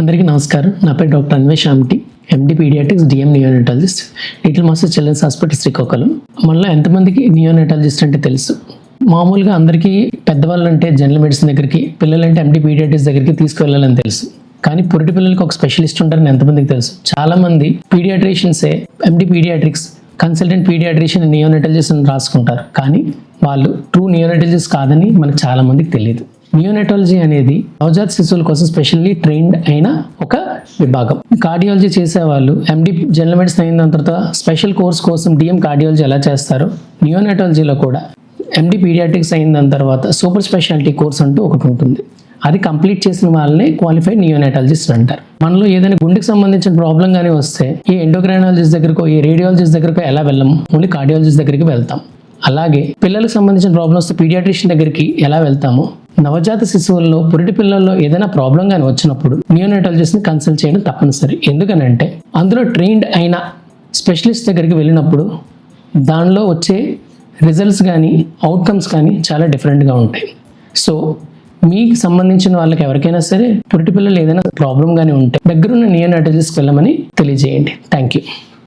అందరికీ నమస్కారం. నా పేరు doctor Anvesh Amti, MD paediatrics, DM neonatologist, little master children's hospital Srikakulam. మనలో ఎంతమందికి నియోనటాలజిస్ట్ అంటే తెలుసు? మామూలుగా అందరికీ పెద్దవాళ్ళు అంటే జనరల్ మెడిసిన్ దగ్గరికి, పిల్లలంటే ఎండి పీడియాట్రిక్స్ దగ్గరికి తీసుకువెళ్ళాలని తెలుసు. కానీ పురిటి పిల్లలకి ఒక స్పెషలిస్ట్ ఉంటారని ఎంతమందికి తెలుసు? చాలామంది పీడియాట్రిషియన్సే MD paediatrics, consultant paediatrician, neonatologist అని రాసుకుంటారు. కానీ వాళ్ళు ట్రూ నియోనటాలజిస్ట్ కాదని మనకు చాలామందికి తెలియదు. నియోనటాలజీ అనేది నవజాత శిశువుల కోసం స్పెషల్లీ ట్రైన్డ్ అయిన ఒక విభాగం. కార్డియాలజీ చేసేవాళ్ళు ఎండి జనరల్ మెడిసిన్ అయిన తర్వాత స్పెషల్ కోర్స్ కోసం డిఎం కార్డియాలజీ ఎలా చేస్తారో, నియోనటాలజీలో కూడా ఎండి పీడియాట్రిక్స్ అయిన తర్వాత సూపర్ స్పెషాలిటీ కోర్స్ అంటూ ఒకటి ఉంటుంది. అది కంప్లీట్ చేసిన వాళ్ళని క్వాలిఫైడ్ నియోనటాలజిస్ట్ అంటారు. మనలో ఏదైనా గుండెకి సంబంధించిన ప్రాబ్లం కానీ వస్తే ఏ ఎండోక్రైనాలజిస్ట్ దగ్గరకో, ఏ రేడియాలజిస్ట్ దగ్గరకో ఎలా వెళ్ళము, ఓన్లీ కార్డియాలజిస్ట్ దగ్గరికి వెళ్తాం. అలాగే పిల్లలకు సంబంధించిన ప్రాబ్లం వస్తే పీడియాట్రిషియన్ దగ్గరికి ఎలా వెళ్తామో, నవజాత శిశువుల్లో, పురిటి పిల్లల్లో ఏదైనా ప్రాబ్లం కానీ వచ్చినప్పుడు నియోనటాలజిస్ట్ని కన్సల్ట్ చేయడం తప్పనిసరి. ఎందుకనంటే అందులో ట్రైన్డ్ అయిన స్పెషలిస్ట్ దగ్గరికి వెళ్ళినప్పుడు దానిలో వచ్చే రిజల్ట్స్ కానీ అవుట్కమ్స్ కానీ చాలా డిఫరెంట్గా ఉంటాయి. సో మీకు సంబంధించిన వాళ్ళకి ఎవరికైనా సరే పురిటి పిల్లలు ఏదైనా ప్రాబ్లం కానీ ఉంటే దగ్గరున్న నియోనటాలజిస్ట్కి వెళ్ళమని తెలియజేయండి. Thank you.